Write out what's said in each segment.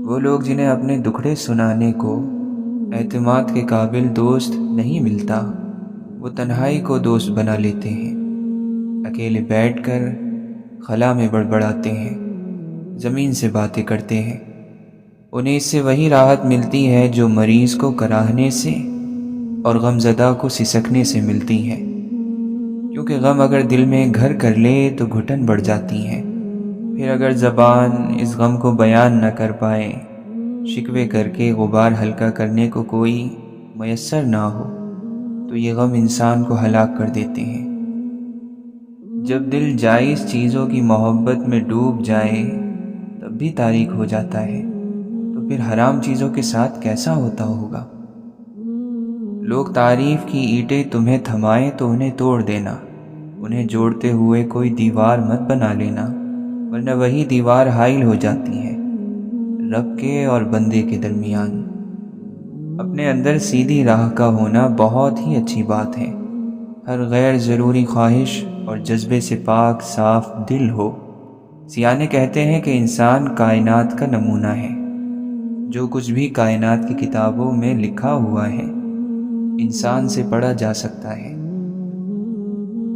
وہ لوگ جنہیں اپنے دکھڑے سنانے کو اعتماد کے قابل دوست نہیں ملتا، وہ تنہائی کو دوست بنا لیتے ہیں، اکیلے بیٹھ کر خلا میں بڑبڑاتے ہیں، زمین سے باتیں کرتے ہیں۔ انہیں اس سے وہی راحت ملتی ہے جو مریض کو کراہنے سے اور غم زدہ کو سسکنے سے ملتی ہے، کیونکہ غم اگر دل میں گھر کر لے تو گھٹن بڑھ جاتی ہے۔ پھر اگر زبان اس غم کو بیان نہ کر پائے، شکوے کر کے غبار ہلکا کرنے کو کوئی میسر نہ ہو، تو یہ غم انسان کو ہلاک کر دیتے ہیں۔ جب دل جائز چیزوں کی محبت میں ڈوب جائے تب بھی تاریک ہو جاتا ہے، تو پھر حرام چیزوں کے ساتھ کیسا ہوتا ہوگا؟ لوگ تعریف کی اینٹیں تمہیں تھمائیں تو انہیں توڑ دینا، انہیں جوڑتے ہوئے کوئی دیوار مت بنا لینا، ورنہ وہی دیوار حائل ہو جاتی ہے رب کے اور بندے کے درمیان۔ اپنے اندر سیدھی راہ کا ہونا بہت ہی اچھی بات ہے، ہر غیر ضروری خواہش اور جذبے سے پاک صاف دل ہو۔ سیانے کہتے ہیں کہ انسان کائنات کا نمونہ ہے، جو کچھ بھی کائنات کی کتابوں میں لکھا ہوا ہے انسان سے پڑھا جا سکتا ہے۔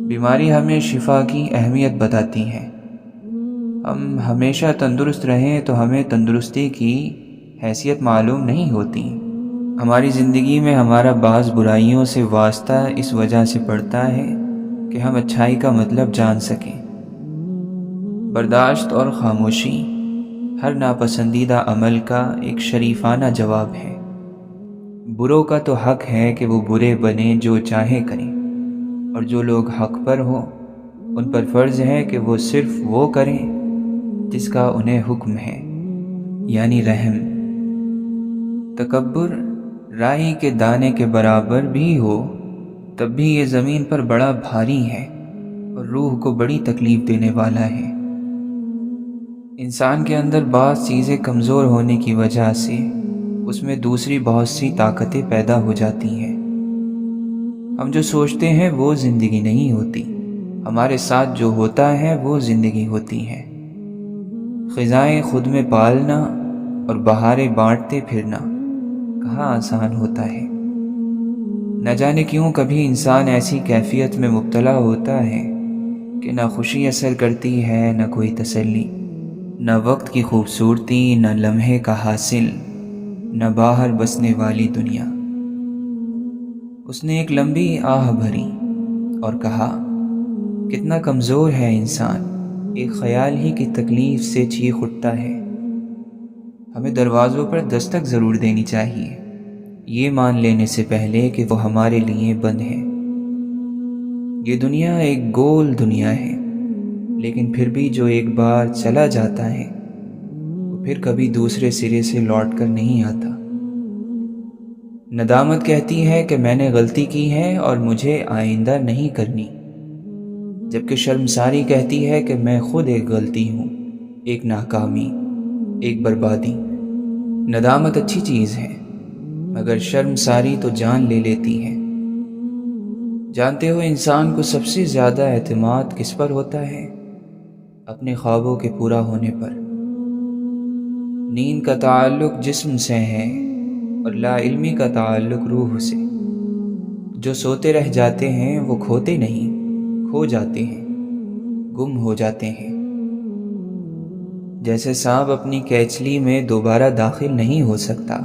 بیماری ہمیں شفا کی اہمیت بتاتی ہے۔ ہم ہمیشہ تندرست رہیں تو ہمیں تندرستی کی حیثیت معلوم نہیں ہوتی۔ ہماری زندگی میں ہمارا بعض برائیوں سے واسطہ اس وجہ سے پڑتا ہے کہ ہم اچھائی کا مطلب جان سکیں۔ برداشت اور خاموشی ہر ناپسندیدہ عمل کا ایک شریفانہ جواب ہے۔ بروں کا تو حق ہے کہ وہ برے بنیں جو چاہے کریں، اور جو لوگ حق پر ہوں ان پر فرض ہے کہ وہ صرف وہ کریں جس کا انہیں حکم ہے، یعنی رحم۔ تکبر رائی کے دانے کے برابر بھی ہو تب بھی یہ زمین پر بڑا بھاری ہے اور روح کو بڑی تکلیف دینے والا ہے۔ انسان کے اندر بعض چیزیں کمزور ہونے کی وجہ سے اس میں دوسری بہت سی طاقتیں پیدا ہو جاتی ہیں۔ ہم جو سوچتے ہیں وہ زندگی نہیں ہوتی، ہمارے ساتھ جو ہوتا ہے وہ زندگی ہوتی ہے۔ خزائیں خود میں پالنا اور بہاریں بانٹتے پھرنا کہاں آسان ہوتا ہے۔ نہ جانے کیوں کبھی انسان ایسی کیفیت میں مبتلا ہوتا ہے کہ نہ خوشی اثر کرتی ہے، نہ کوئی تسلی، نہ وقت کی خوبصورتی، نہ لمحے کا حاصل، نہ باہر بسنے والی دنیا۔ اس نے ایک لمبی آہ بھری اور کہا، کتنا کمزور ہے انسان، ایک خیال ہی کی تکلیف سے چیخ اٹھتا ہے۔ ہمیں دروازوں پر دستک ضرور دینی چاہیے، یہ مان لینے سے پہلے کہ وہ ہمارے لیے بند ہے۔ یہ دنیا ایک گول دنیا ہے، لیکن پھر بھی جو ایک بار چلا جاتا ہے وہ پھر کبھی دوسرے سرے سے لوٹ کر نہیں آتا۔ ندامت کہتی ہے کہ میں نے غلطی کی ہے اور مجھے آئندہ نہیں کرنی، جبکہ شرمساری کہتی ہے کہ میں خود ایک غلطی ہوں، ایک ناکامی، ایک بربادی۔ ندامت اچھی چیز ہے، مگر شرمساری تو جان لے لیتی ہے۔ جانتے ہو انسان کو سب سے زیادہ اعتماد کس پر ہوتا ہے؟ اپنے خوابوں کے پورا ہونے پر۔ نیند کا تعلق جسم سے ہے اور لا علمی کا تعلق روح سے۔ جو سوتے رہ جاتے ہیں وہ کھوتے نہیں، کھو جاتے ہیں، گم ہو جاتے ہیں۔ جیسے سانپ اپنی کیچلی میں دوبارہ داخل نہیں ہو سکتا،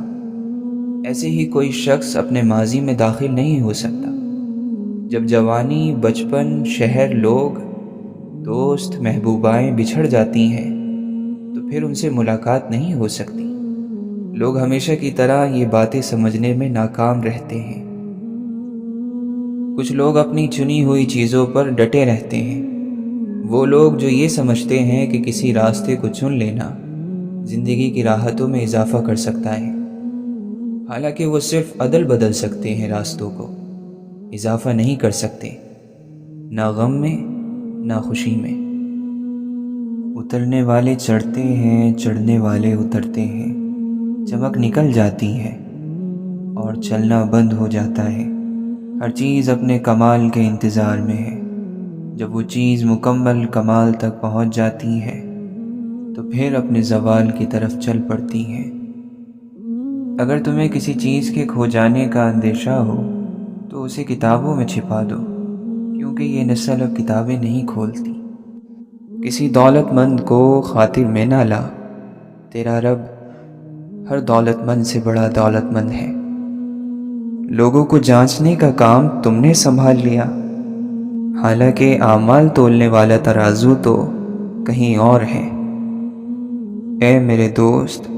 ایسے ہی کوئی شخص اپنے ماضی میں داخل نہیں ہو سکتا۔ جب جوانی، بچپن، شہر، لوگ، دوست، محبوبائیں بچھڑ جاتی ہیں تو پھر ان سے ملاقات نہیں ہو سکتی۔ لوگ ہمیشہ کی طرح یہ باتیں سمجھنے میں ناکام رہتے ہیں۔ کچھ لوگ اپنی چنی ہوئی چیزوں پر ڈٹے رہتے ہیں، وہ لوگ جو یہ سمجھتے ہیں کہ کسی راستے کو چن لینا زندگی کی راحتوں میں اضافہ کر سکتا ہے، حالانکہ وہ صرف عدل بدل سکتے ہیں، راستوں کو اضافہ نہیں کر سکتے، نہ غم میں نہ خوشی میں۔ اترنے والے چڑھتے ہیں، چڑھنے والے اترتے ہیں، چمک نکل جاتی ہے اور چلنا بند ہو جاتا ہے۔ ہر چیز اپنے کمال کے انتظار میں ہے، جب وہ چیز مکمل کمال تک پہنچ جاتی ہے تو پھر اپنے زوال کی طرف چل پڑتی ہیں۔ اگر تمہیں کسی چیز کے کھو جانے کا اندیشہ ہو تو اسے کتابوں میں چھپا دو، کیونکہ یہ نسل اب کتابیں نہیں کھولتی۔ کسی دولت مند کو خاطر میں نہ لا، تیرا رب ہر دولت مند سے بڑا دولت مند ہے۔ لوگوں کو جانچنے کا کام تم نے سنبھال لیا، حالانکہ اعمال تولنے والا ترازو تو کہیں اور ہے۔ اے میرے دوست،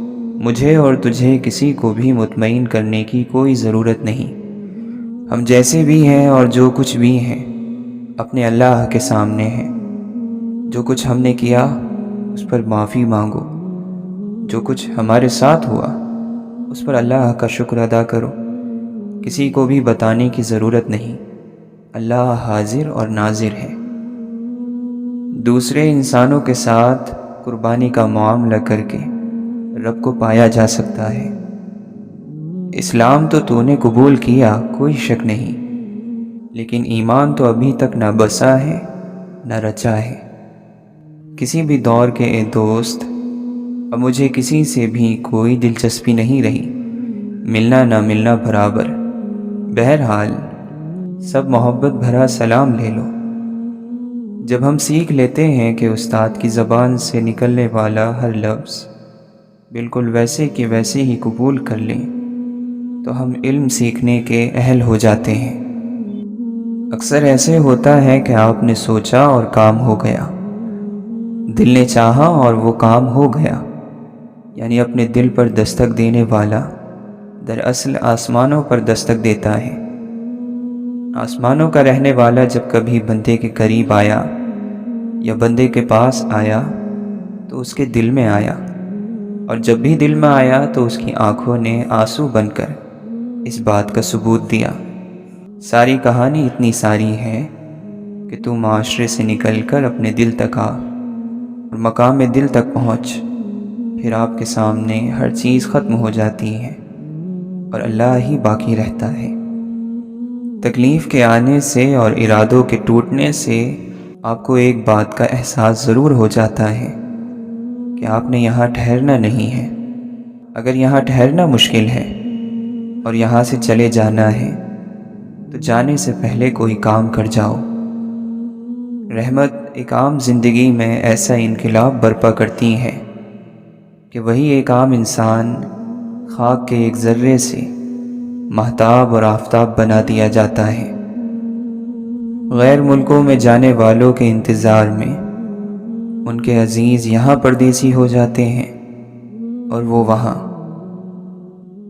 مجھے اور تجھے کسی کو بھی مطمئن کرنے کی کوئی ضرورت نہیں۔ ہم جیسے بھی ہیں اور جو کچھ بھی ہیں اپنے اللہ کے سامنے ہیں۔ جو کچھ ہم نے کیا اس پر معافی مانگو، جو کچھ ہمارے ساتھ ہوا اس پر اللہ کا شکر ادا کرو۔ کسی کو بھی بتانے کی ضرورت نہیں، اللہ حاضر اور ناظر ہے۔ دوسرے انسانوں کے ساتھ قربانی کا معاملہ کر کے رب کو پایا جا سکتا ہے۔ اسلام تو نے قبول کیا، کوئی شک نہیں، لیکن ایمان تو ابھی تک نہ بسا ہے نہ رچا ہے۔ کسی بھی دور کے اے دوست، اب مجھے کسی سے بھی کوئی دلچسپی نہیں رہی، ملنا نہ ملنا برابر۔ بہرحال سب محبت بھرا سلام لے لو۔ جب ہم سیکھ لیتے ہیں کہ استاد کی زبان سے نکلنے والا ہر لفظ بالکل ویسے کہ ویسے ہی قبول کر لیں تو ہم علم سیکھنے کے اہل ہو جاتے ہیں۔ اکثر ایسے ہوتا ہے کہ آپ نے سوچا اور کام ہو گیا، دل نے چاہا اور وہ کام ہو گیا، یعنی اپنے دل پر دستک دینے والا دراصل آسمانوں پر دستک دیتا ہے۔ آسمانوں کا رہنے والا جب کبھی بندے کے قریب آیا یا بندے کے پاس آیا تو اس کے دل میں آیا، اور جب بھی دل میں آیا تو اس کی آنکھوں نے آنسو بن کر اس بات کا ثبوت دیا۔ ساری کہانی اتنی ساری ہے کہ تو معاشرے سے نکل کر اپنے دل تک آ اور مقام دل تک پہنچ، پھر آپ کے سامنے ہر چیز ختم ہو جاتی ہے اور اللہ ہی باقی رہتا ہے۔ تکلیف کے آنے سے اور ارادوں کے ٹوٹنے سے آپ کو ایک بات کا احساس ضرور ہو جاتا ہے کہ آپ نے یہاں ٹھہرنا نہیں ہے۔ اگر یہاں ٹھہرنا مشکل ہے اور یہاں سے چلے جانا ہے تو جانے سے پہلے کوئی کام کر جاؤ۔ رحمت ایک عام زندگی میں ایسا انقلاب برپا کرتی ہے کہ وہی ایک عام انسان خاک کے ایک ذرے سے مہتاب اور آفتاب بنا دیا جاتا ہے۔ غیر ملکوں میں جانے والوں کے انتظار میں ان کے عزیز یہاں پردیسی ہو جاتے ہیں اور وہ وہاں۔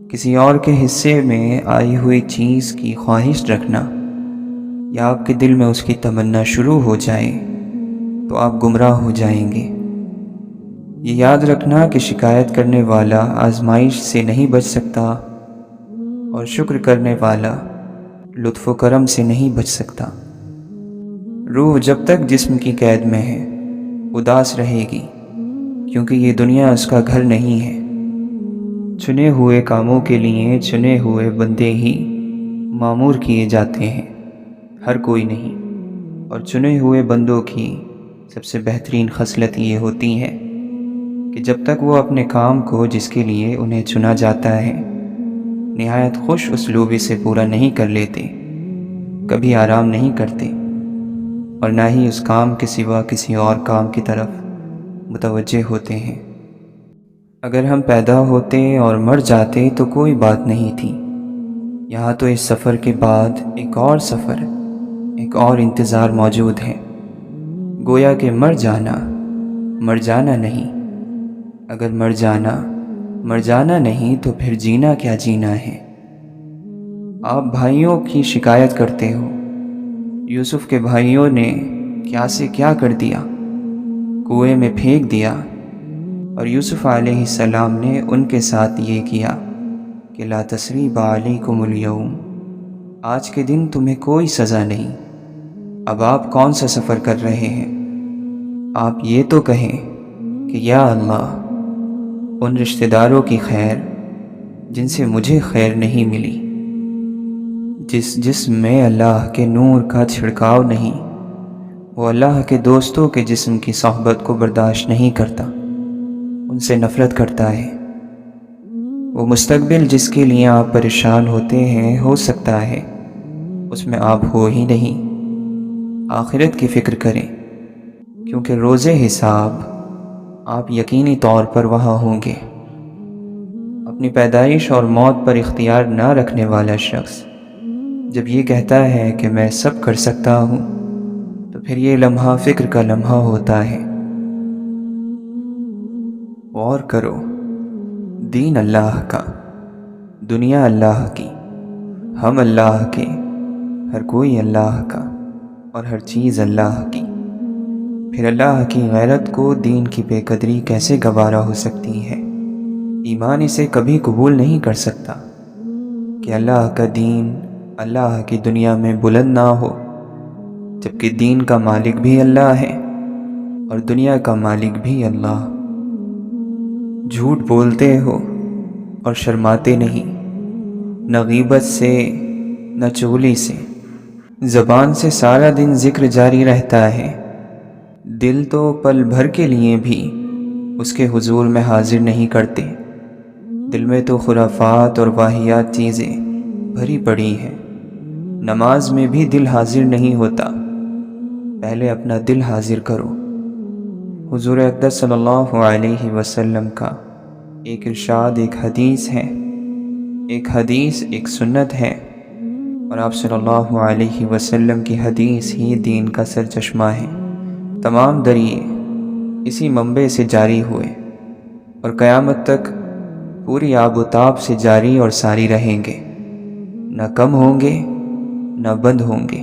کسی اور کے حصے میں آئی ہوئی چیز کی خواہش رکھنا یا آپ کے دل میں اس کی تمنا شروع ہو جائے تو آپ گمراہ ہو جائیں گے۔ یہ یاد رکھنا کہ شکایت کرنے والا آزمائش سے نہیں بچ سکتا اور شکر کرنے والا لطف و کرم سے نہیں بچ سکتا۔ روح جب تک جسم کی قید میں ہے اداس رہے گی، کیونکہ یہ دنیا اس کا گھر نہیں ہے۔ چنے ہوئے کاموں کے لیے چنے ہوئے بندے ہی مامور کیے جاتے ہیں، ہر کوئی نہیں۔ اور چنے ہوئے بندوں کی سب سے بہترین خصلت یہ ہوتی ہے کہ جب تک وہ اپنے کام کو جس کے لیے انہیں چنا جاتا ہے نہایت خوش اسلوبی سے پورا نہیں کر لیتے، کبھی آرام نہیں کرتے اور نہ ہی اس کام کے سوا کسی اور کام کی طرف متوجہ ہوتے ہیں۔ اگر ہم پیدا ہوتے اور مر جاتے تو کوئی بات نہیں تھی، یہاں تو اس سفر کے بعد ایک اور سفر، ایک اور انتظار موجود ہے۔ گویا کہ مر جانا نہیں۔ اگر مر جانا نہیں تو پھر جینا کیا جینا ہے۔ آپ بھائیوں کی شکایت کرتے ہو، یوسف کے بھائیوں نے کیا سے کیا کر دیا، کنویں میں پھینک دیا، اور یوسف علیہ السلام نے ان کے ساتھ یہ کیا کہ لا تثریب علیکم اليوم، آج کے دن تمہیں کوئی سزا نہیں۔ اب آپ کون سا سفر کر رہے ہیں؟ آپ یہ تو کہیں کہ یا اللہ، ان رشتہ داروں کی خیر جن سے مجھے خیر نہیں ملی، جس جسم میں اللہ کے نور کا چھڑکاؤ نہیں، وہ اللہ کے دوستوں کے جسم کی صحبت کو برداشت نہیں کرتا۔ ان سے نفرت کرتا ہے۔ وہ مستقبل جس کے لیے آپ پریشان ہوتے ہیں، ہو سکتا ہے اس میں آپ ہو ہی نہیں۔ آخرت کی فکر کریں، کیونکہ روز حساب آپ یقینی طور پر وہاں ہوں گے۔ اپنی پیدائش اور موت پر اختیار نہ رکھنے والا شخص جب یہ کہتا ہے کہ میں سب کر سکتا ہوں، تو پھر یہ لمحہ فکر کا لمحہ ہوتا ہے۔ غور کرو، دین اللہ کا، دنیا اللہ کی، ہم اللہ کے، ہر کوئی اللہ کا اور ہر چیز اللہ کی۔ پھر اللہ کی غیرت کو دین کی بے قدری کیسے گوارا ہو سکتی ہے؟ ایمان اسے کبھی قبول نہیں کر سکتا کہ اللہ کا دین اللہ کی دنیا میں بلند نہ ہو، جبکہ دین کا مالک بھی اللہ ہے اور دنیا کا مالک بھی اللہ۔ جھوٹ بولتے ہو اور شرماتے نہیں، نہ غیبت سے نہ چغلی سے۔ زبان سے سارا دن ذکر جاری رہتا ہے، دل تو پل بھر کے لیے بھی اس کے حضور میں حاضر نہیں کرتے۔ دل میں تو خرافات اور واہیات چیزیں بھری پڑی ہیں۔ نماز میں بھی دل حاضر نہیں ہوتا، پہلے اپنا دل حاضر کرو۔ حضور اقدس صلی اللہ علیہ وسلم کا ایک ارشاد ایک حدیث ہے، ایک حدیث ایک سنت ہے، اور آپ صلی اللہ علیہ وسلم کی حدیث ہی دین کا سرچشمہ ہے۔ تمام دریئے اسی منبع سے جاری ہوئے اور قیامت تک پوری آب و تاب سے جاری اور ساری رہیں گے، نہ کم ہوں گے نہ بند ہوں گے۔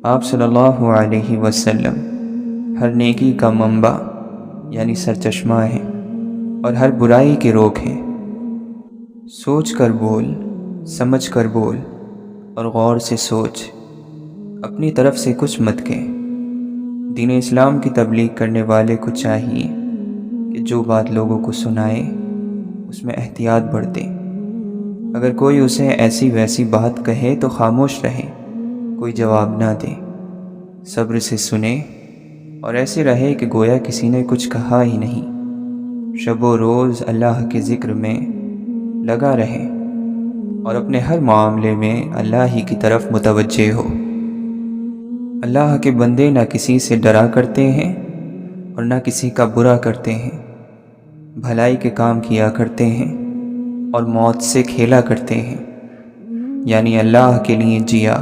آپ صلی اللہ علیہ وسلم ہر نیکی کا منبع یعنی سرچشمہ ہیں اور ہر برائی کے روک ہیں۔ سوچ کر بول، سمجھ کر بول اور غور سے سوچ، اپنی طرف سے کچھ مت کہیں۔ دین اسلام کی تبلیغ کرنے والے کو چاہیے کہ جو بات لوگوں کو سنائے اس میں احتیاط برتے۔ اگر کوئی اسے ایسی ویسی بات کہے تو خاموش رہے، کوئی جواب نہ دے، صبر سے سنے اور ایسے رہے کہ گویا کسی نے کچھ کہا ہی نہیں۔ شب و روز اللہ کے ذکر میں لگا رہے اور اپنے ہر معاملے میں اللہ ہی کی طرف متوجہ ہو۔ اللہ کے بندے نہ کسی سے ڈرا کرتے ہیں اور نہ کسی کا برا کرتے ہیں، بھلائی کے کام کیا کرتے ہیں اور موت سے کھیلا کرتے ہیں، یعنی اللہ کے لیے جیا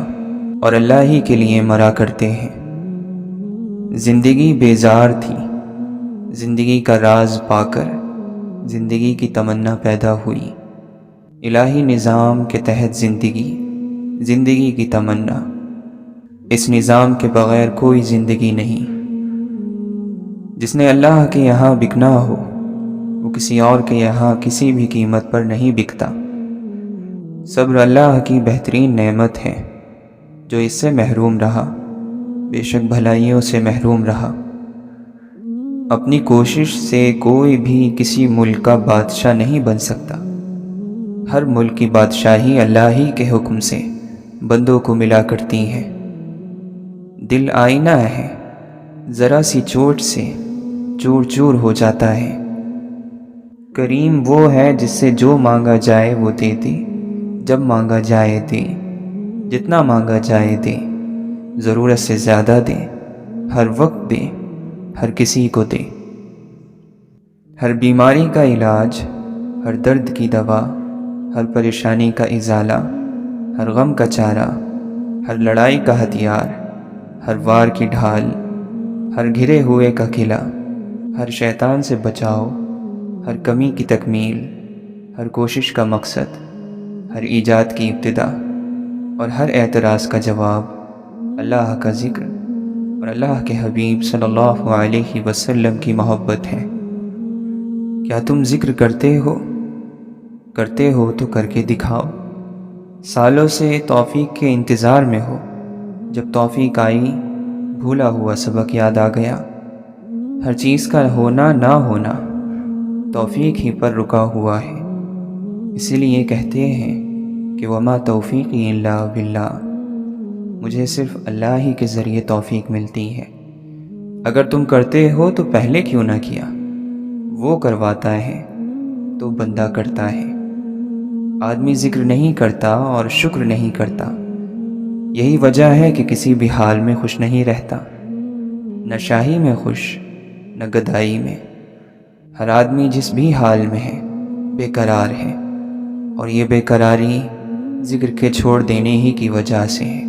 اور اللہ ہی کے لیے مرا کرتے ہیں۔ زندگی بیزار تھی، زندگی کا راز پا کر زندگی کی تمنا پیدا ہوئی۔ الہی نظام کے تحت زندگی کی تمنا، اس نظام کے بغیر کوئی زندگی نہیں۔ جس نے اللہ کے یہاں بکنا ہو وہ کسی اور کے یہاں کسی بھی قیمت پر نہیں بکتا۔ صبر اللہ کی بہترین نعمت ہے، جو اس سے محروم رہا بے شک بھلائیوں سے محروم رہا۔ اپنی کوشش سے کوئی بھی کسی ملک کا بادشاہ نہیں بن سکتا۔ ہر ملک کی بادشاہی اللہ ہی کے حکم سے بندوں کو ملا کرتی ہے۔ دل آئینہ ہے، ذرا سی چوٹ سے چور چور ہو جاتا ہے۔ کریم وہ ہے جس سے جو مانگا جائے وہ دے دے، جب مانگا جائے دے، جتنا مانگا جائے دے، ضرورت سے زیادہ دے، ہر وقت دے، ہر کسی کو دے۔ ہر بیماری کا علاج، ہر درد کی دوا، ہر پریشانی کا ازالہ، ہر غم کا چارہ، ہر لڑائی کا ہتھیار، ہر وار کی ڈھال، ہر گھرے ہوئے کا قلعہ، ہر شیطان سے بچاؤ، ہر کمی کی تکمیل، ہر کوشش کا مقصد، ہر ایجاد کی ابتدا اور ہر اعتراض کا جواب اللہ کا ذکر اور اللہ کے حبیب صلی اللہ علیہ وسلم کی محبت ہے۔ کیا تم ذکر کرتے ہو تو کر کے دکھاؤ۔ سالوں سے توفیق کے انتظار میں ہو، جب توفیق آئی بھولا ہوا سبق یاد آ گیا۔ ہر چیز کا ہونا نہ ہونا توفیق ہی پر رکا ہوا ہے، اسی لیے کہتے ہیں کہ وما توفیقی الا باللہ، مجھے صرف اللہ ہی کے ذریعے توفیق ملتی ہے۔ اگر تم کرتے ہو تو پہلے کیوں نہ کیا؟ وہ کرواتا ہے تو بندہ کرتا ہے۔ آدمی ذکر نہیں کرتا اور شکر نہیں کرتا، یہی وجہ ہے کہ کسی بھی حال میں خوش نہیں رہتا، نہ شاہی میں خوش نہ گدائی میں۔ ہر آدمی جس بھی حال میں ہے بے قرار ہے، اور یہ بے قراری ذکر کے چھوڑ دینے ہی کی وجہ سے ہے۔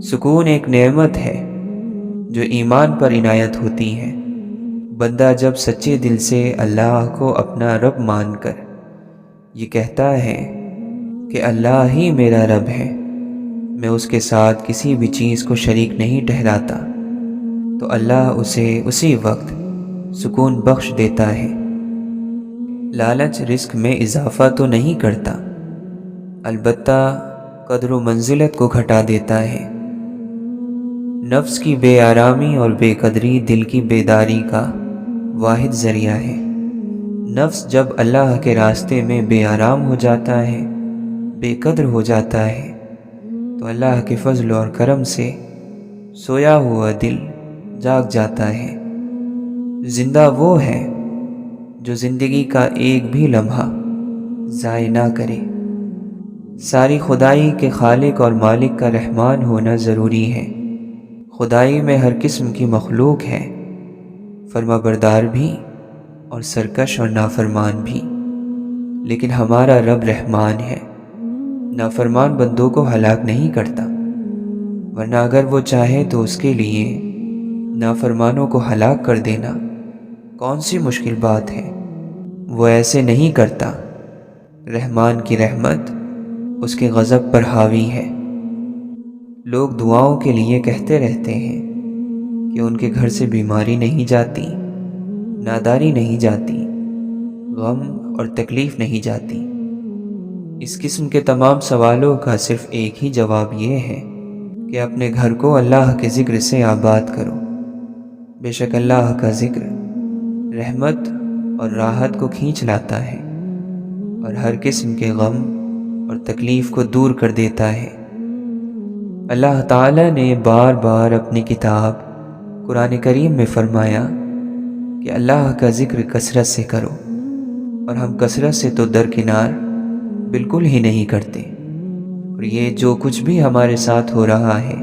سکون ایک نعمت ہے جو ایمان پر عنایت ہوتی ہے۔ بندہ جب سچے دل سے اللہ کو اپنا رب مان کر یہ کہتا ہے کہ اللہ ہی میرا رب ہے، میں اس کے ساتھ کسی بھی چیز کو شریک نہیں ٹھہراتا، تو اللہ اسے اسی وقت سکون بخش دیتا ہے۔ لالچ رزق میں اضافہ تو نہیں کرتا، البتہ قدر و منزلت کو گھٹا دیتا ہے۔ نفس کی بے آرامی اور بے قدری دل کی بیداری کا واحد ذریعہ ہے۔ نفس جب اللہ کے راستے میں بے آرام ہو جاتا ہے، بے قدر ہو جاتا ہے، تو اللہ کے فضل اور کرم سے سویا ہوا دل جاگ جاتا ہے۔ زندہ وہ ہے جو زندگی کا ایک بھی لمحہ ضائع نہ کرے۔ ساری خدائی کے خالق اور مالک کا رحمان ہونا ضروری ہے۔ خدائی میں ہر قسم کی مخلوق ہے، فرما بردار بھی اور سرکش اور نافرمان بھی، لیکن ہمارا رب رحمان ہے، نافرمان بندوں کو ہلاک نہیں کرتا، ورنہ اگر وہ چاہے تو اس کے لیے نافرمانوں کو ہلاک کر دینا کون سی مشکل بات ہے۔ وہ ایسے نہیں کرتا۔ رحمان کی رحمت اس کے غضب پر حاوی ہے۔ لوگ دعاؤں کے لیے کہتے رہتے ہیں کہ ان کے گھر سے بیماری نہیں جاتی، ناداری نہیں جاتی، غم اور تکلیف نہیں جاتی۔ اس قسم کے تمام سوالوں کا صرف ایک ہی جواب یہ ہے کہ اپنے گھر کو اللہ کے ذکر سے آباد کرو۔ بے شک اللہ کا ذکر رحمت اور راحت کو کھینچ لاتا ہے اور ہر قسم کے غم اور تکلیف کو دور کر دیتا ہے۔ اللہ تعالیٰ نے بار بار اپنی کتاب قرآن کریم میں فرمایا کہ اللہ کا ذکر کثرت سے کرو، اور ہم کثرت سے تو درکنار بالکل ہی نہیں کرتے، اور یہ جو کچھ بھی ہمارے ساتھ ہو رہا ہے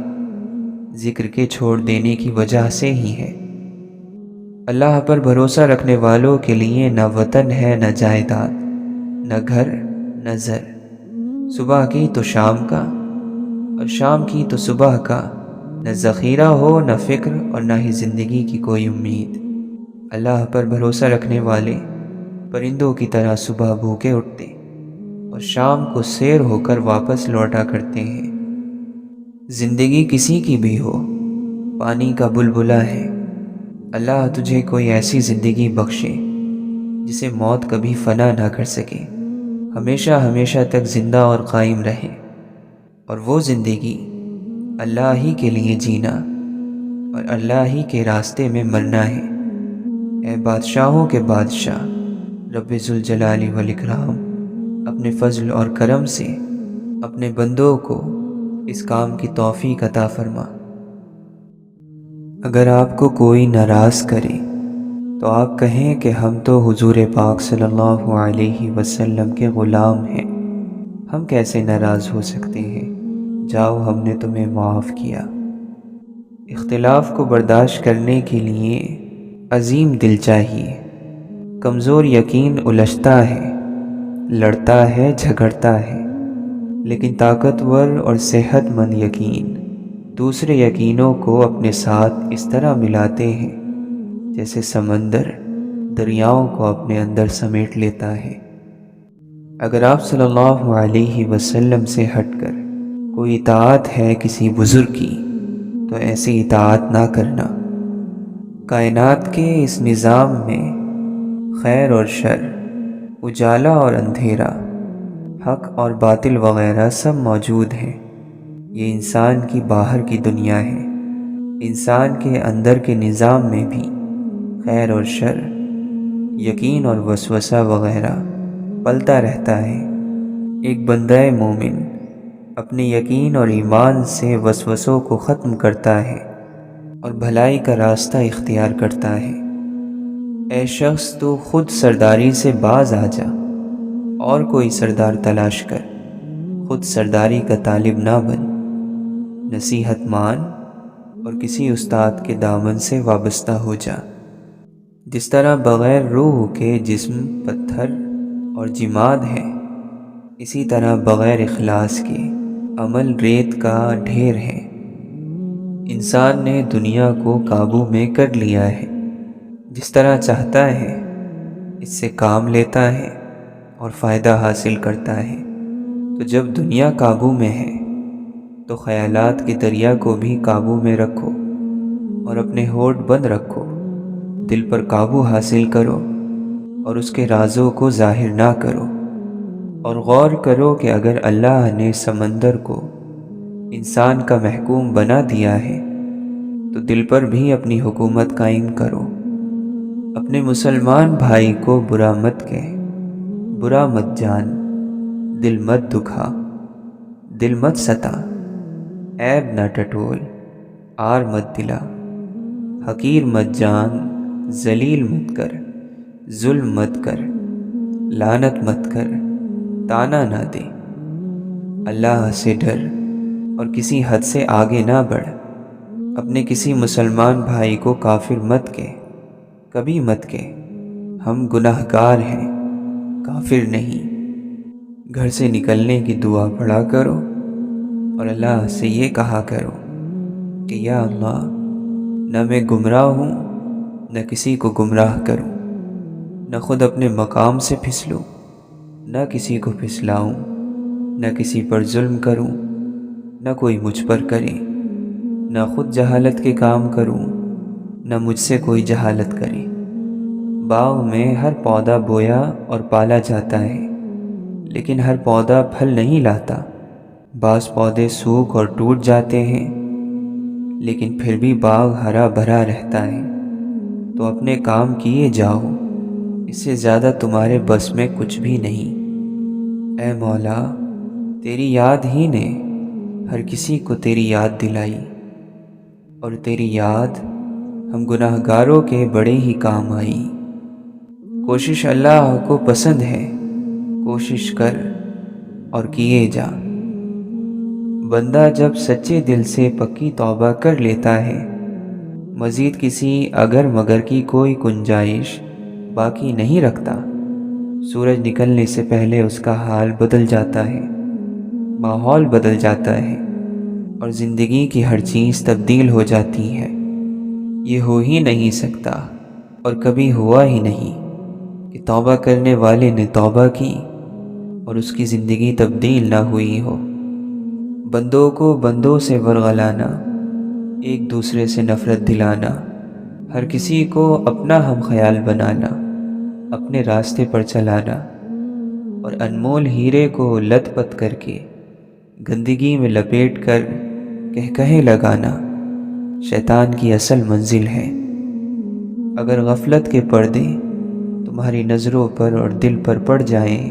ذکر کے چھوڑ دینے کی وجہ سے ہی ہے۔ اللہ پر بھروسہ رکھنے والوں کے لیے نہ وطن ہے، نہ جائیداد، نہ گھر، نہ زر، صبح کی تو شام کا اور شام کی تو صبح کا، نہ ذخیرہ ہو، نہ فکر اور نہ ہی زندگی کی کوئی امید۔ اللہ پر بھروسہ رکھنے والے پرندوں کی طرح صبح بھوکے اٹھتے اور شام کو سیر ہو کر واپس لوٹا کرتے ہیں۔ زندگی کسی کی بھی ہو، پانی کا بلبلا ہے۔ اللہ تجھے کوئی ایسی زندگی بخشے جسے موت کبھی فنا نہ کر سکے، ہمیشہ ہمیشہ تک زندہ اور قائم رہے، اور وہ زندگی اللہ ہی کے لیے جینا اور اللہ ہی کے راستے میں مرنا ہے۔ اے بادشاہوں کے بادشاہ رب ذوالجلال والاکرام، اپنے فضل اور کرم سے اپنے بندوں کو اس کام کی توفیق عطا فرما۔ اگر آپ کو کوئی ناراض کرے تو آپ کہیں کہ ہم تو حضور پاک صلی اللہ علیہ وسلم کے غلام ہیں، ہم کیسے ناراض ہو سکتے ہیں، جاؤ ہم نے تمہیں معاف کیا۔ اختلاف کو برداشت کرنے کے لیے عظیم دل چاہیے۔ کمزور یقین الجھتا ہے، لڑتا ہے، جھگڑتا ہے، لیکن طاقتور اور صحت مند یقین دوسرے یقینوں کو اپنے ساتھ اس طرح ملاتے ہیں جیسے سمندر دریاؤں کو اپنے اندر سمیٹ لیتا ہے۔ اگر آپ صلی اللہ علیہ وسلم سے ہٹ کر کوئی اطاعت ہے کسی بزرگ کی تو ایسی اطاعت نہ کرنا۔ کائنات کے اس نظام میں خیر اور شر، اجالا اور اندھیرا، حق اور باطل وغیرہ سب موجود ہیں۔ یہ انسان کی باہر کی دنیا ہے۔ انسان کے اندر کے نظام میں بھی خیر اور شر، یقین اور وسوسہ وغیرہ پلتا رہتا ہے۔ ایک بندہ مومن اپنے یقین اور ایمان سے وسوسوں کو ختم کرتا ہے اور بھلائی کا راستہ اختیار کرتا ہے۔ اے شخص تو خود سرداری سے باز آ جا، اور کوئی سردار تلاش کر، خود سرداری کا طالب نہ بن۔ نصیحت مان اور کسی استاد کے دامن سے وابستہ ہو جا۔ جس طرح بغیر روح کے جسم پتھر اور جماد ہے، اسی طرح بغیر اخلاص کے عمل ریت کا ڈھیر ہے۔ انسان نے دنیا کو قابو میں کر لیا ہے، جس طرح چاہتا ہے اس سے کام لیتا ہے اور فائدہ حاصل کرتا ہے۔ تو جب دنیا قابو میں ہے تو خیالات کے دریا کو بھی قابو میں رکھو اور اپنے ہونٹ بند رکھو۔ دل پر قابو حاصل کرو اور اس کے رازوں کو ظاہر نہ کرو، اور غور کرو کہ اگر اللہ نے سمندر کو انسان کا محکوم بنا دیا ہے تو دل پر بھی اپنی حکومت قائم کرو۔ اپنے مسلمان بھائی کو برا مت کہہ، برا مت جان، دل مت دکھا، دل مت ستا، عیب نہ ٹٹول، آر مت دلا، حقیر مت جان، ذلیل مت کر، ظلم مت کر، لعنت مت کر، تانا نہ دے۔ اللہ سے ڈر اور کسی حد سے آگے نہ بڑھ۔ اپنے کسی مسلمان بھائی کو کافر مت کہہ، کبھی مت کہہ۔ ہم گناہ گار ہیں، کافر نہیں۔ گھر سے نکلنے کی دعا پڑھا کرو اور اللہ سے یہ کہا کرو کہ یا اللہ، نہ میں گمراہ ہوں نہ کسی کو گمراہ کروں، نہ خود اپنے مقام سے پھسلوں نہ کسی کو پھسلاؤں، نہ کسی پر ظلم کروں نہ کوئی مجھ پر کرے، نہ خود جہالت کے کام کروں نہ مجھ سے کوئی جہالت کرے۔ باغ میں ہر پودا بویا اور پالا جاتا ہے، لیکن ہر پودا پھل نہیں لاتا۔ بعض پودے سوکھ اور ٹوٹ جاتے ہیں، لیکن پھر بھی باغ ہرا بھرا رہتا ہے۔ تو اپنے کام کیے جاؤ، اس سے زیادہ تمہارے بس میں کچھ بھی نہیں۔ اے مولا، تیری یاد ہی نے ہر کسی کو تیری یاد دلائی، اور تیری یاد ہم گناہ گاروں کے بڑے ہی کام آئی۔ کوشش اللہ کو پسند ہے، کوشش کر اور کیے جا۔ بندہ جب سچے دل سے پکی توبہ کر لیتا ہے، مزید کسی اگر مگر کی کوئی گنجائش باقی نہیں رکھتا، سورج نکلنے سے پہلے اس کا حال بدل جاتا ہے، ماحول بدل جاتا ہے، اور زندگی کی ہر چیز تبدیل ہو جاتی ہے۔ یہ ہو ہی نہیں سکتا اور کبھی ہوا ہی نہیں کہ توبہ کرنے والے نے توبہ کی اور اس کی زندگی تبدیل نہ ہوئی ہو۔ بندوں کو بندوں سے ورغلانا، ایک دوسرے سے نفرت دلانا، ہر کسی کو اپنا ہم خیال بنانا، اپنے راستے پر چلانا، اور انمول ہیرے کو لت پت کر کے گندگی میں لپیٹ کر کہے لگانا شیطان کی اصل منزل ہے۔ اگر غفلت کے پردے تمہاری نظروں پر اور دل پر پڑ جائیں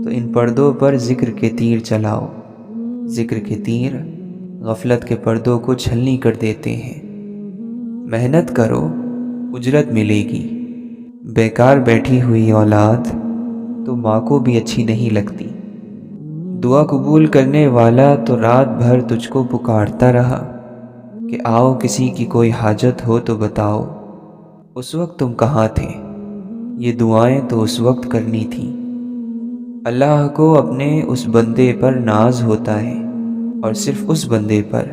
تو ان پردوں پر ذکر کے تیر چلاؤ۔ ذکر کے تیر غفلت کے پردوں کو چھلنی کر دیتے ہیں۔ محنت کرو، اجرت ملے گی۔ بیکار بیٹھی ہوئی اولاد تو ماں کو بھی اچھی نہیں لگتی۔ دعا قبول کرنے والا تو رات بھر تجھ کو پکارتا رہا کہ آؤ کسی کی کوئی حاجت ہو تو بتاؤ۔ اس وقت تم کہاں تھے؟ یہ دعائیں تو اس وقت کرنی تھیں۔ اللہ کو اپنے اس بندے پر ناز ہوتا ہے، اور صرف اس بندے پر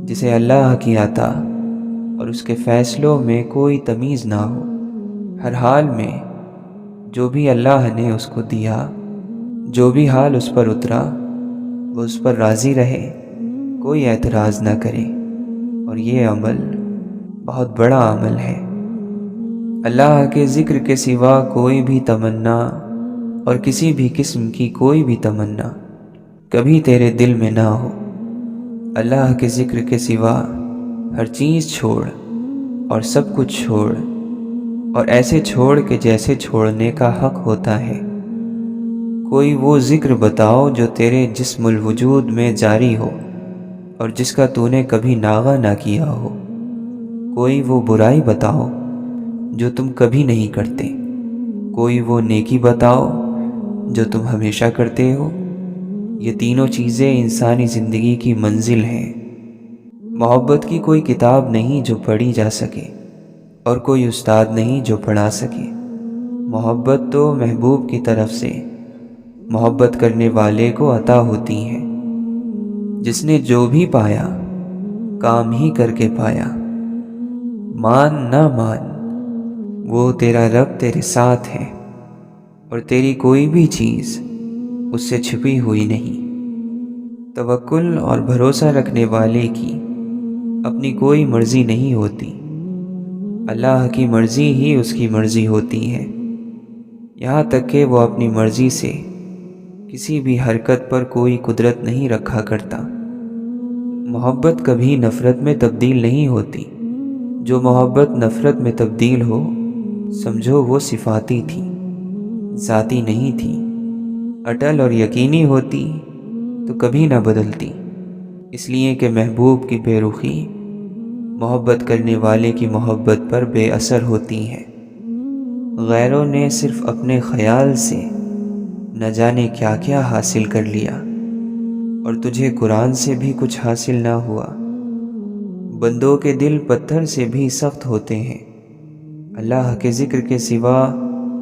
جسے اللہ کی عطا اور اس کے فیصلوں میں کوئی تمیز نہ ہو۔ ہر حال میں جو بھی اللہ نے اس کو دیا، جو بھی حال اس پر اترا، وہ اس پر راضی رہے، کوئی اعتراض نہ کرے۔ اور یہ عمل بہت بڑا عمل ہے۔ اللہ کے ذکر کے سوا کوئی بھی تمنا اور کسی بھی قسم کی کوئی بھی تمنا کبھی تیرے دل میں نہ ہو۔ اللہ کے ذکر کے سوا ہر چیز چھوڑ اور سب کچھ چھوڑ، اور ایسے چھوڑ کہ جیسے چھوڑنے کا حق ہوتا ہے۔ کوئی وہ ذکر بتاؤ جو تیرے جسم الوجود میں جاری ہو اور جس کا تو نے کبھی ناغہ نہ کیا ہو۔ کوئی وہ برائی بتاؤ جو تم کبھی نہیں کرتے، کوئی وہ نیکی بتاؤ جو تم ہمیشہ کرتے ہو۔ یہ تینوں چیزیں انسانی زندگی کی منزل ہیں۔ محبت کی کوئی کتاب نہیں جو پڑھی جا سکے، اور کوئی استاد نہیں جو پڑھا سکے۔ محبت تو محبوب کی طرف سے محبت کرنے والے کو عطا ہوتی ہے۔ جس نے جو بھی پایا کام ہی کر کے پایا۔ مان نہ مان، وہ تیرا رب تیرے ساتھ ہے، اور تیری کوئی بھی چیز اس سے چھپی ہوئی نہیں۔ توکل اور بھروسہ رکھنے والے کی اپنی کوئی مرضی نہیں ہوتی، اللہ کی مرضی ہی اس کی مرضی ہوتی ہے، یہاں تک کہ وہ اپنی مرضی سے کسی بھی حرکت پر کوئی قدرت نہیں رکھا کرتا۔ محبت کبھی نفرت میں تبدیل نہیں ہوتی۔ جو محبت نفرت میں تبدیل ہو، سمجھو وہ صفاتی تھی، ذاتی نہیں تھی۔ اٹل اور یقینی ہوتی تو کبھی نہ بدلتی، اس لیے کہ محبوب کی بے رخی محبت کرنے والے کی محبت پر بے اثر ہوتی ہے۔ غیروں نے صرف اپنے خیال سے نہ جانے کیا کیا حاصل کر لیا، اور تجھے قرآن سے بھی کچھ حاصل نہ ہوا۔ بندوں کے دل پتھر سے بھی سخت ہوتے ہیں، اللہ کے ذکر کے سوا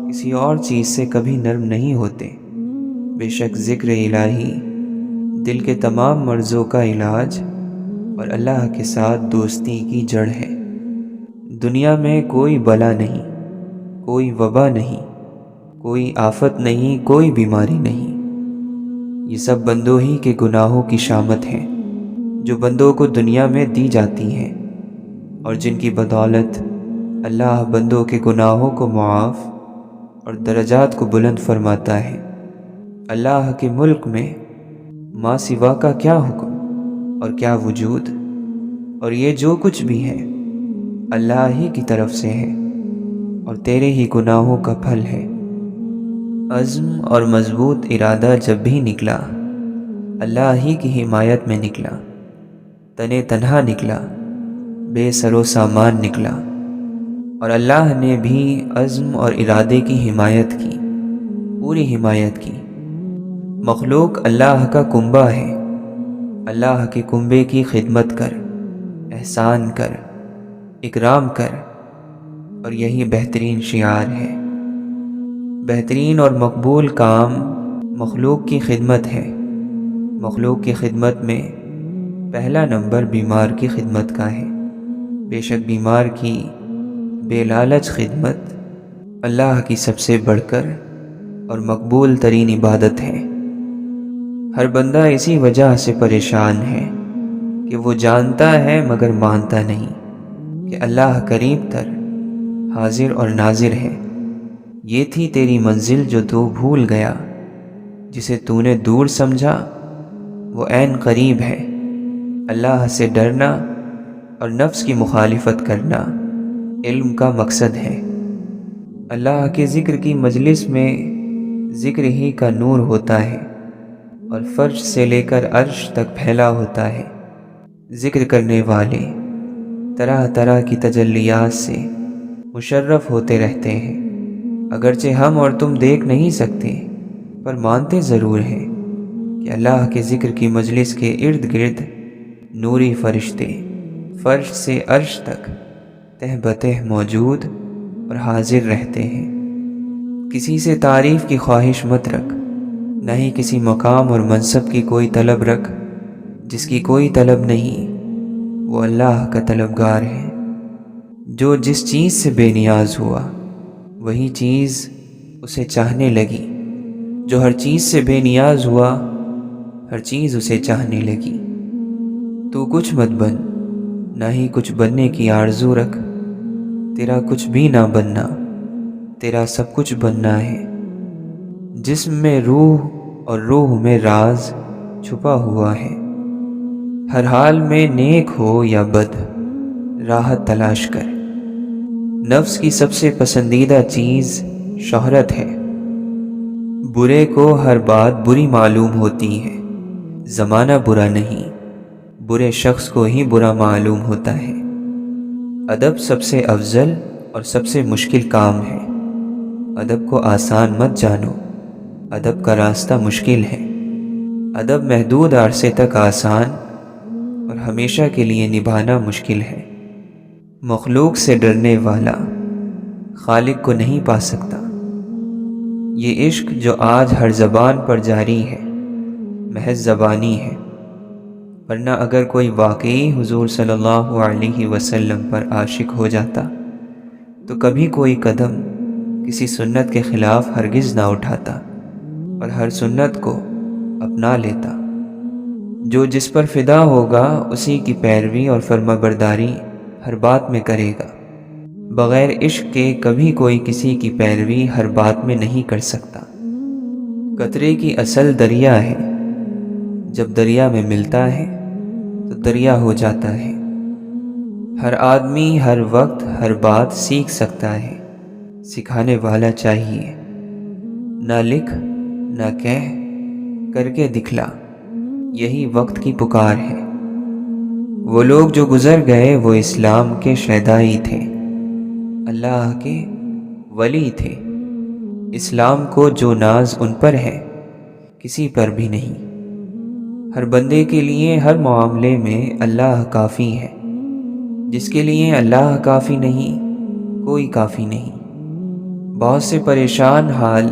کسی اور چیز سے کبھی نرم نہیں ہوتے۔ بے شک ذکر الہی دل کے تمام مرضوں کا علاج اور اللہ کے ساتھ دوستی کی جڑ ہے۔ دنیا میں کوئی بلا نہیں، کوئی وبا نہیں، کوئی آفت نہیں، کوئی بیماری نہیں۔ یہ سب بندوں ہی کے گناہوں کی شامت ہیں جو بندوں کو دنیا میں دی جاتی ہیں، اور جن کی بدولت اللہ بندوں کے گناہوں کو معاف اور درجات کو بلند فرماتا ہے۔ اللہ کے ملک میں ما سوا کا کیا حکم اور کیا وجود، اور یہ جو کچھ بھی ہے اللہ ہی کی طرف سے ہے، اور تیرے ہی گناہوں کا پھل ہے۔ عزم اور مضبوط ارادہ جب بھی نکلا، اللہ ہی کی حمایت میں نکلا، تنے تنہا نکلا، بے سر و سامان نکلا، اور اللہ نے بھی عزم اور ارادے کی حمایت کی، پوری حمایت کی۔ مخلوق اللہ کا کنبہ ہے، اللہ کے کنبے کی خدمت کر، احسان کر، اکرام کر، اور یہی بہترین شعار ہے۔ بہترین اور مقبول کام مخلوق کی خدمت ہے۔ مخلوق کی خدمت میں پہلا نمبر بیمار کی خدمت کا ہے۔ بے شک بیمار کی بے لالچ خدمت اللہ کی سب سے بڑھ کر اور مقبول ترین عبادت ہے۔ ہر بندہ اسی وجہ سے پریشان ہے کہ وہ جانتا ہے مگر مانتا نہیں کہ اللہ قریب تر، حاضر اور ناظر ہے۔ یہ تھی تیری منزل جو تو بھول گیا، جسے تو نے دور سمجھا وہ عین قریب ہے۔ اللہ سے ڈرنا اور نفس کی مخالفت کرنا علم کا مقصد ہے۔ اللہ کے ذکر کی مجلس میں ذکر ہی کا نور ہوتا ہے، اور فرش سے لے کر عرش تک پھیلا ہوتا ہے۔ ذکر کرنے والے طرح طرح کی تجلیات سے مشرف ہوتے رہتے ہیں۔ اگرچہ ہم اور تم دیکھ نہیں سکتے، پر مانتے ضرور ہیں کہ اللہ کے ذکر کی مجلس کے ارد گرد نوری فرشتے فرش سے عرش تک تہ بتہ موجود اور حاضر رہتے ہیں۔ کسی سے تعریف کی خواہش مت رکھ، نہ ہی کسی مقام اور منصب کی کوئی طلب رکھ۔ جس کی کوئی طلب نہیں وہ اللہ کا طلبگار ہے۔ جو جس چیز سے بے نیاز ہوا وہی چیز اسے چاہنے لگی، جو ہر چیز سے بے نیاز ہوا ہر چیز اسے چاہنے لگی۔ تو کچھ مت بن، نہ ہی کچھ بننے کی آرزو رکھ۔ تیرا کچھ بھی نہ بننا، تیرا سب کچھ بننا ہے۔ جسم میں روح اور روح میں راز چھپا ہوا ہے۔ ہر حال میں نیک ہو یا بد راحت تلاش کر۔ نفس کی سب سے پسندیدہ چیز شہرت ہے۔ برے کو ہر بات بری معلوم ہوتی ہے۔ زمانہ برا نہیں، برے شخص کو ہی برا معلوم ہوتا ہے۔ ادب سب سے افضل اور سب سے مشکل کام ہے۔ ادب کو آسان مت جانو، ادب کا راستہ مشکل ہے۔ ادب محدود عرصے تک آسان اور ہمیشہ کے لیے نبھانا مشکل ہے۔ مخلوق سے ڈرنے والا خالق کو نہیں پا سکتا۔ یہ عشق جو آج ہر زبان پر جاری ہے محض زبانی ہے، ورنہ اگر کوئی واقعی حضور صلی اللہ علیہ وسلم پر عاشق ہو جاتا تو کبھی کوئی قدم کسی سنت کے خلاف ہرگز نہ اٹھاتا اور ہر سنت کو اپنا لیتا۔ جو جس پر فدا ہوگا اسی کی پیروی اور فرما برداری ہر بات میں کرے گا۔ بغیر عشق کے کبھی کوئی کسی کی پیروی ہر بات میں نہیں کر سکتا۔ قطرے کی اصل دریا ہے، جب دریا میں ملتا ہے تو دریا ہو جاتا ہے۔ ہر آدمی ہر وقت ہر بات سیکھ سکتا ہے، سکھانے والا چاہیے۔ نہ لکھ نہ کہہ، کر کے دکھلا، یہی وقت کی پکار ہے۔ وہ لوگ جو گزر گئے وہ اسلام کے شہدائی تھے، اللہ کے ولی تھے۔ اسلام کو جو ناز ان پر ہے کسی پر بھی نہیں۔ ہر بندے کے لیے ہر معاملے میں اللہ کافی ہے، جس کے لیے اللہ کافی نہیں کوئی کافی نہیں۔ بہت سے پریشان حال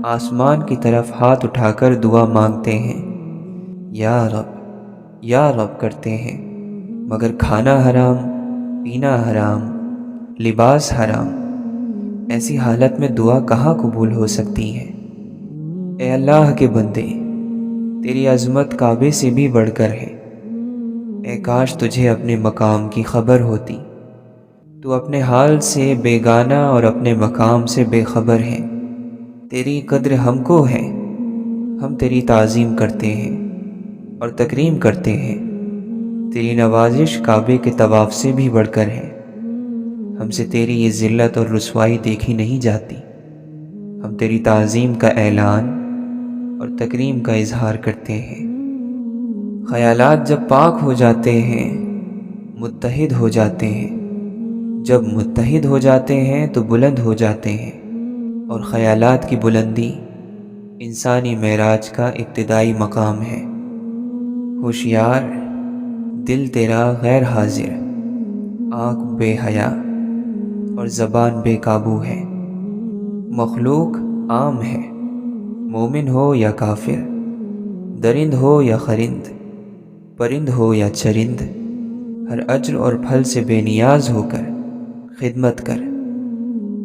آسمان کی طرف ہاتھ اٹھا کر دعا مانگتے ہیں، یا رب کرتے ہیں، مگر کھانا حرام، پینا حرام، لباس حرام۔ ایسی حالت میں دعا کہاں قبول ہو سکتی ہے؟ اے اللہ کے بندے، تیری عظمت کعبے سے بھی بڑھ کر ہے۔ اے کاش تجھے اپنے مقام کی خبر ہوتی۔ تو اپنے حال سے بیگانہ اور اپنے مقام سے بے خبر ہے۔ تیری قدر ہم کو ہے، ہم تیری تعظیم کرتے ہیں اور تکریم کرتے ہیں۔ تیری نوازش کعبے کے طواف سے بھی بڑھ کر ہے۔ ہم سے تیری یہ ذلت اور رسوائی دیکھی نہیں جاتی۔ ہم تیری تعظیم کا اعلان اور تکریم کا اظہار کرتے ہیں۔ خیالات جب پاک ہو جاتے ہیں متحد ہو جاتے ہیں، جب متحد ہو جاتے ہیں تو بلند ہو جاتے ہیں، اور خیالات کی بلندی انسانی معراج کا ابتدائی مقام ہے۔ ہوشیار دل تیرا غیر حاضر، آنکھ بے حیا اور زبان بے قابو ہے۔ مخلوق عام ہے، مومن ہو یا کافر، درند ہو یا خرند، پرند ہو یا چرند، ہر اجر اور پھل سے بے نیاز ہو کر خدمت کر۔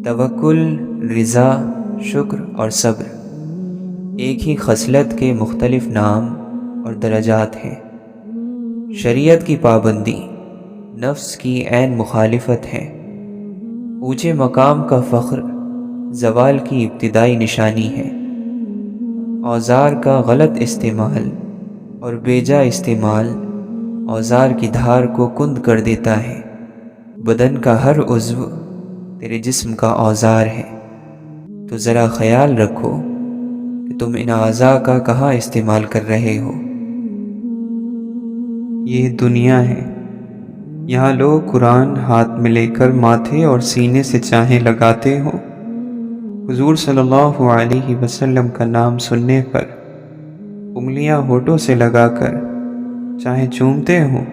توکل، رضا، شکر اور صبر ایک ہی خصلت کے مختلف نام اور درجات ہیں۔ شریعت کی پابندی نفس کی عین مخالفت ہے۔ اونچے مقام کا فخر زوال کی ابتدائی نشانی ہے۔ اوزار کا غلط استعمال اور بیجا استعمال اوزار کی دھار کو کند کر دیتا ہے۔ بدن کا ہر عضو تیرے جسم کا اوزار ہے، تو ذرا خیال رکھو کہ تم ان اعضاء کا کہاں استعمال کر رہے ہو۔ یہ دنیا ہے، یہاں لوگ قرآن ہاتھ میں لے کر ماتھے اور سینے سے چاہیں لگاتے ہوں، حضور صلی اللہ علیہ وسلم کا نام سننے پر انگلیاں ہونٹوں سے لگا کر چاہیں چومتے ہوں،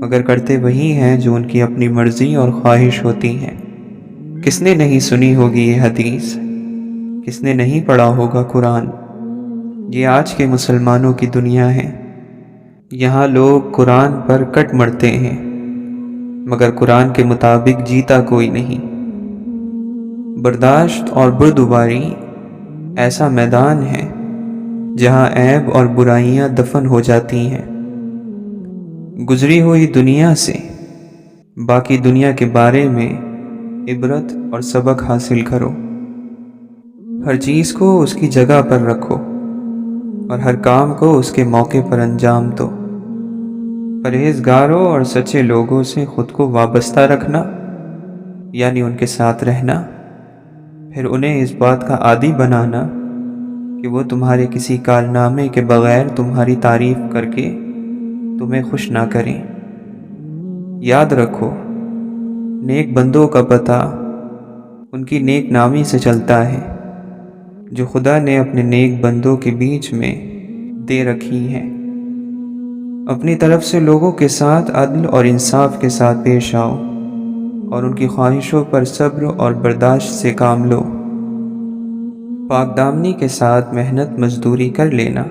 مگر کرتے وہی ہیں جو ان کی اپنی مرضی اور خواہش ہوتی ہیں۔ کس نے نہیں سنی ہوگی یہ حدیث؟ کس نے نہیں پڑھا ہوگا قرآن؟ یہ آج کے مسلمانوں کی دنیا ہے۔ یہاں لوگ قرآن پر کٹ مرتے ہیں، مگر قرآن کے مطابق جیتا کوئی نہیں۔ برداشت اور بردباری ایسا میدان ہے جہاں عیب اور برائیاں دفن ہو جاتی ہیں۔ گزری ہوئی دنیا سے باقی دنیا کے بارے میں عبرت اور سبق حاصل کرو۔ ہر چیز کو اس کی جگہ پر رکھو اور ہر کام کو اس کے موقع پر انجام دو۔ پرہیزگاروں اور سچے لوگوں سے خود کو وابستہ رکھنا، یعنی ان کے ساتھ رہنا، پھر انہیں اس بات کا عادی بنانا کہ وہ تمہارے کسی کارنامے کے بغیر تمہاری تعریف کر کے تمہیں خوش نہ کریں۔ یاد رکھو، نیک بندوں کا پتہ ان کی نیک نامی سے چلتا ہے جو خدا نے اپنے نیک بندوں کے بیچ میں دے رکھی ہے۔ اپنی طرف سے لوگوں کے ساتھ عدل اور انصاف کے ساتھ پیش آؤ اور ان کی خواہشوں پر صبر اور برداشت سے کام لو۔ پاک دامنی کے ساتھ محنت مزدوری کر لینا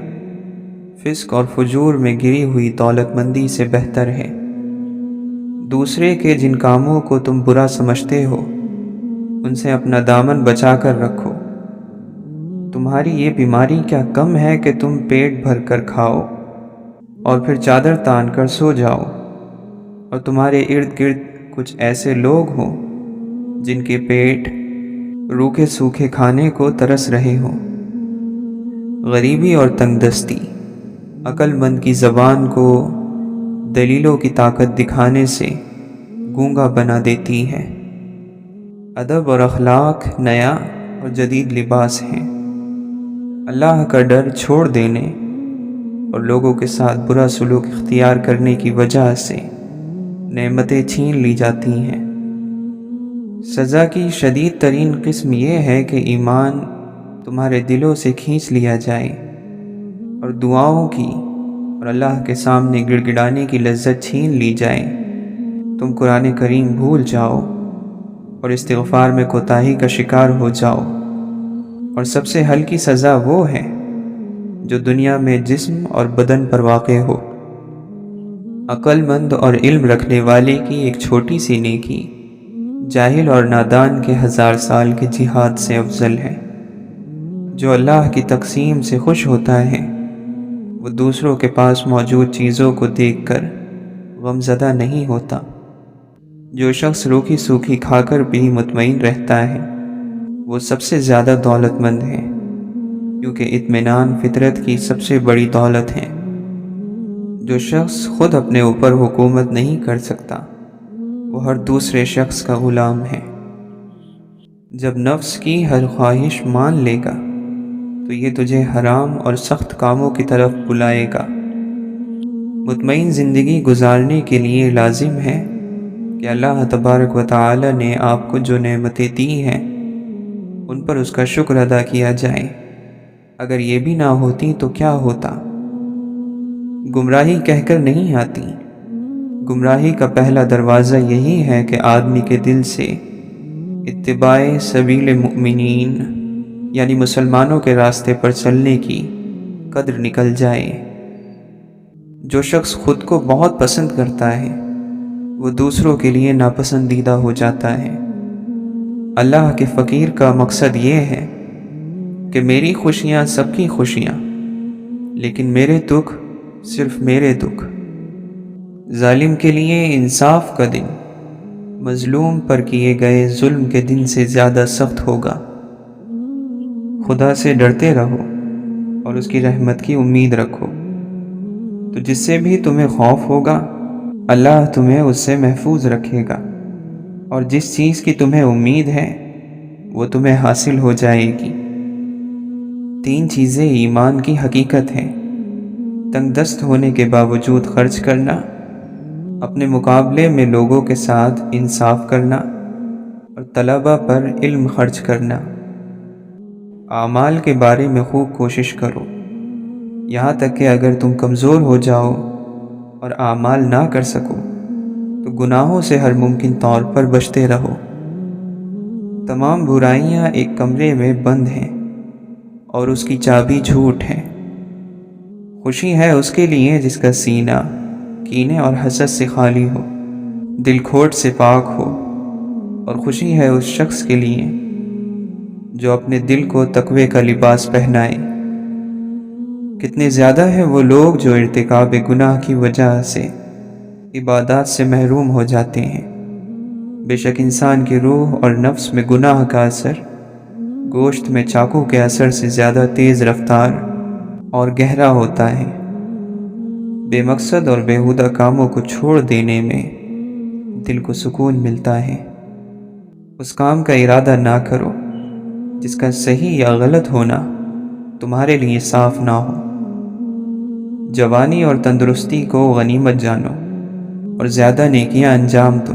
فسق اور فجور میں گری ہوئی دولت مندی سے بہتر ہے۔ دوسرے کے جن کاموں کو تم برا سمجھتے ہو ان سے اپنا دامن بچا کر رکھو۔ تمہاری یہ بیماری کیا کم ہے کہ تم پیٹ بھر کر کھاؤ اور پھر چادر تان کر سو جاؤ، اور تمہارے ارد گرد کچھ ایسے لوگ ہوں جن کے پیٹ روکھے سوکھے کھانے کو ترس رہے ہوں۔ غریبی اور تنگ دستی عقل مند کی زبان کو دلیلوں کی طاقت دکھانے سے گونگا بنا دیتی ہے۔ ادب اور اخلاق نیا اور جدید لباس ہیں۔ اللہ کا ڈر چھوڑ دینے اور لوگوں کے ساتھ برا سلوک اختیار کرنے کی وجہ سے نعمتیں چھین لی جاتی ہیں۔ سزا کی شدید ترین قسم یہ ہے کہ ایمان تمہارے دلوں سے کھینچ لیا جائے اور دعاؤں کی اور اللہ کے سامنے گڑ گڑانے کی لذت چھین لی جائے۔ تم قرآن کریم بھول جاؤ اور استغفار میں کوتاہی کا شکار ہو جاؤ، اور سب سے ہلکی سزا وہ ہے جو دنیا میں جسم اور بدن پر واقع ہو۔ عقل مند اور علم رکھنے والے کی ایک چھوٹی سی نیکی جاہل اور نادان کے 1000 سال کے جہاد سے افضل ہے۔ جو اللہ کی تقسیم سے خوش ہوتا ہے وہ دوسروں کے پاس موجود چیزوں کو دیکھ کر غمزدہ نہیں ہوتا۔ جو شخص روکھی سوکھی کھا کر بھی مطمئن رہتا ہے وہ سب سے زیادہ دولت مند ہے، کیونکہ اطمینان فطرت کی سب سے بڑی دولت ہے۔ جو شخص خود اپنے اوپر حکومت نہیں کر سکتا وہ ہر دوسرے شخص کا غلام ہے۔ جب نفس کی ہر خواہش مان لے گا تو یہ تجھے حرام اور سخت کاموں کی طرف بلائے گا۔ مطمئن زندگی گزارنے کے لیے لازم ہے کہ اللہ تبارک و تعالی نے آپ کو جو نعمتیں دی ہیں ان پر اس کا شکر ادا کیا جائے۔ اگر یہ بھی نہ ہوتی تو کیا ہوتا؟ گمراہی کہہ کر نہیں آتی۔ گمراہی کا پہلا دروازہ یہی ہے کہ آدمی کے دل سے اتباع سبیل المؤمنین یعنی مسلمانوں کے راستے پر چلنے کی قدر نکل جائے۔ جو شخص خود کو بہت پسند کرتا ہے وہ دوسروں کے لیے ناپسندیدہ ہو جاتا ہے۔ اللہ کے فقیر کا مقصد یہ ہے کہ میری خوشیاں سب کی خوشیاں، لیکن میرے دکھ صرف میرے دکھ۔ ظالم کے لیے انصاف کا دن مظلوم پر کیے گئے ظلم کے دن سے زیادہ سخت ہوگا۔ خدا سے ڈرتے رہو اور اس کی رحمت کی امید رکھو، تو جس سے بھی تمہیں خوف ہوگا اللہ تمہیں اس سے محفوظ رکھے گا، اور جس چیز کی تمہیں امید ہے وہ تمہیں حاصل ہو جائے گی۔ 3 چیزیں ایمان کی حقیقت ہیں: تنگ دست ہونے کے باوجود خرچ کرنا، اپنے مقابلے میں لوگوں کے ساتھ انصاف کرنا، اور طلباء پر علم خرچ کرنا۔ اعمال کے بارے میں خوب کوشش کرو، یہاں تک کہ اگر تم کمزور ہو جاؤ اور اعمال نہ کر سکو تو گناہوں سے ہر ممکن طور پر بچتے رہو۔ تمام برائیاں ایک کمرے میں بند ہیں اور اس کی چابی جھوٹ ہے۔ خوشی ہے اس کے لیے جس کا سینہ کینے اور حسد سے خالی ہو، دل کھوٹ سے پاک ہو، اور خوشی ہے اس شخص کے لیے جو اپنے دل کو تقوی کا لباس پہنائے۔ کتنے زیادہ ہیں وہ لوگ جو ارتکاب گناہ کی وجہ سے عبادات سے محروم ہو جاتے ہیں۔ بے شک انسان کی روح اور نفس میں گناہ کا اثر گوشت میں چاقو کے اثر سے زیادہ تیز رفتار اور گہرا ہوتا ہے۔ بے مقصد اور بیہودہ کاموں کو چھوڑ دینے میں دل کو سکون ملتا ہے۔ اس کام کا ارادہ نہ کرو جس کا صحیح یا غلط ہونا تمہارے لیے صاف نہ ہو۔ جوانی اور تندرستی کو غنیمت جانو اور زیادہ نیکیاں انجام دو۔